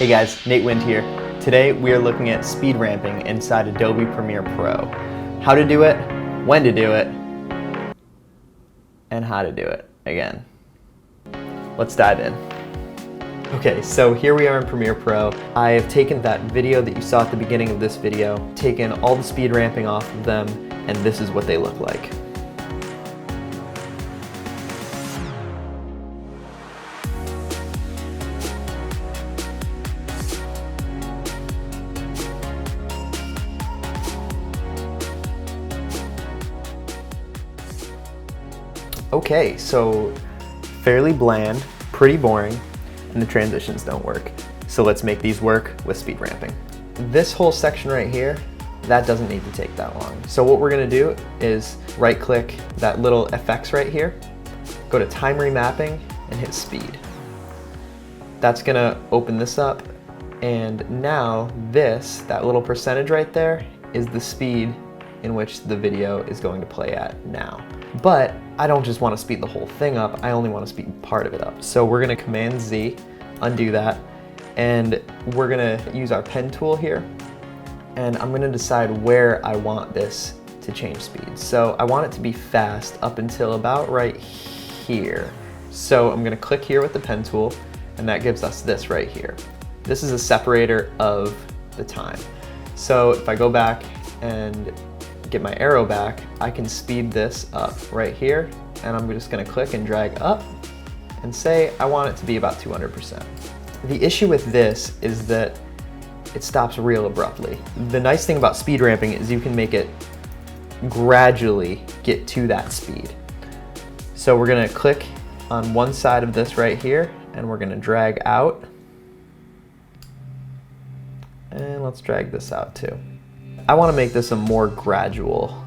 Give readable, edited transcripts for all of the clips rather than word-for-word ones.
Hey guys, Nate Wind here. Today we are looking at speed ramping inside Adobe Premiere Pro. How to do it, when to do it, and how to do it again. Let's dive in. Okay, so here we are in Premiere Pro. I have taken that video that you saw at the beginning of this video, taken all the speed ramping off of them, and this is what they look like. Okay, so fairly bland, pretty boring, and the transitions don't work. So let's make these work with speed ramping. This whole section right here, that doesn't need to take that long. So what we're gonna do is right click that little FX right here, go to time remapping and hit speed. That's gonna open this up, and now this, that little percentage right there, is the speed in which the video is going to play at now. But I don't just want to speed the whole thing up, I only want to speed part of it up. So we're going to Command Z, undo that, and we're going to use our pen tool here, and I'm going to decide where I want this to change speed. So I want it to be fast up until about right here. So I'm going to click here with the pen tool, and that gives us this right here. This is a separator of the time. So if I go back and get my arrow back, I can speed this up right here, and I'm just gonna click and drag up and say I want it to be about 200%. The issue with this is that it stops real abruptly. The nice thing about speed ramping is you can make it gradually get to that speed. So we're gonna click on one side of this right here, and we're gonna drag out, and let's drag this out too. I want to make this a more gradual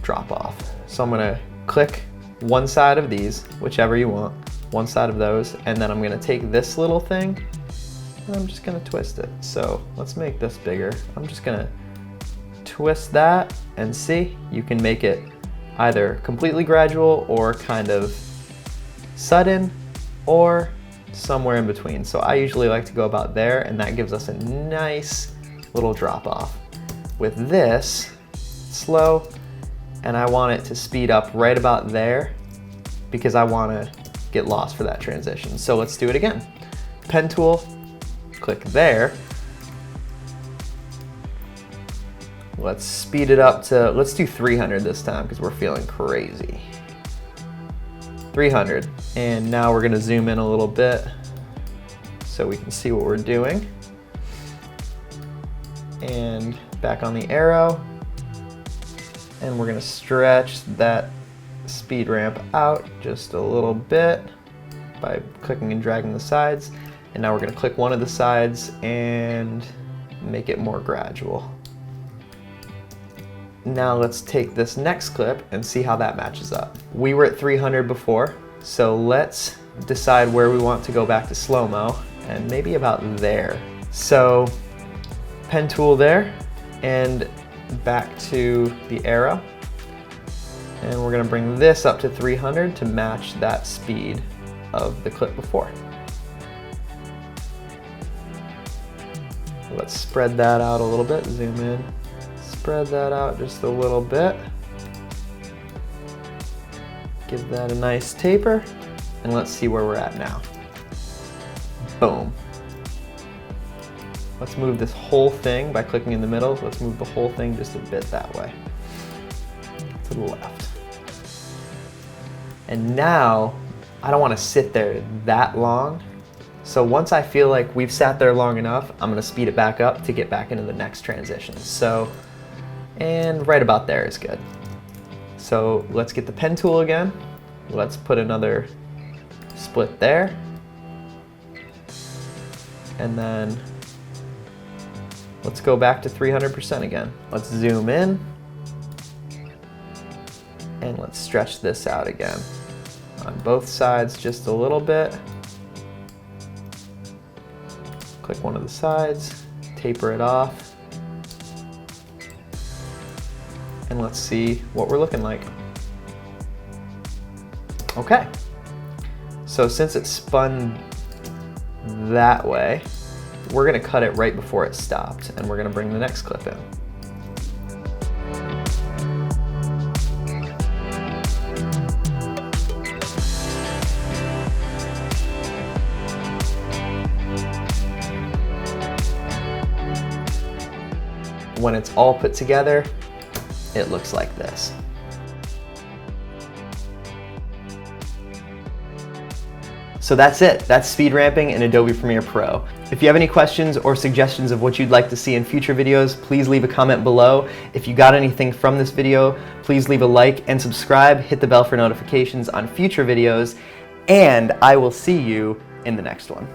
drop off. So I'm going to click one side of these, whichever you want, one side of those, and then I'm going to take this little thing and I'm just going to twist it. So let's make this bigger. I'm just going to twist that, and see, you can make it either completely gradual or kind of sudden or somewhere in between. So I usually like to go about there, and that gives us a nice little drop off. With this, slow, and I want it to speed up right about there because I want to get lost for that transition. So let's do it again. Pen tool, click there. Let's speed it up to, let's do 300 this time because we're feeling crazy. 300, and now we're going to zoom in a little bit so we can see what we're doing. And back on the arrow, and we're going to stretch that speed ramp out just a little bit by clicking and dragging the sides. And now we're going to click one of the sides and make it more gradual. Now let's take this next clip and see how that matches up. We were at 300 before, so let's decide where we want to go back to slow-mo, and maybe about there. So pen tool there, and back to the arrow, and we're going to bring this up to 300 to match that speed of the clip before. Let's spread that out a little bit, zoom in, spread that out just a little bit, give that a nice taper, and let's see where we're at now. Boom. Let's move this whole thing by clicking in the middle. Let's move the whole thing just a bit that way, to the left. And now, I don't want to sit there that long. So once I feel like we've sat there long enough, I'm going to speed it back up to get back into the next transition. So, and right about there is good. So let's get the pen tool again. Let's put another split there. And then let's go back to 300% again. Let's zoom in, and let's stretch this out again on both sides just a little bit. Click one of the sides, taper it off, and let's see what we're looking like. Okay, so since it spun that way, we're gonna cut it right before it stopped, and we're gonna bring the next clip in. When it's all put together, it looks like this. So that's it. That's speed ramping in Adobe Premiere Pro. If you have any questions or suggestions of what you'd like to see in future videos, please leave a comment below. If you got anything from this video, please leave a like and subscribe. Hit the bell for notifications on future videos, and I will see you in the next one.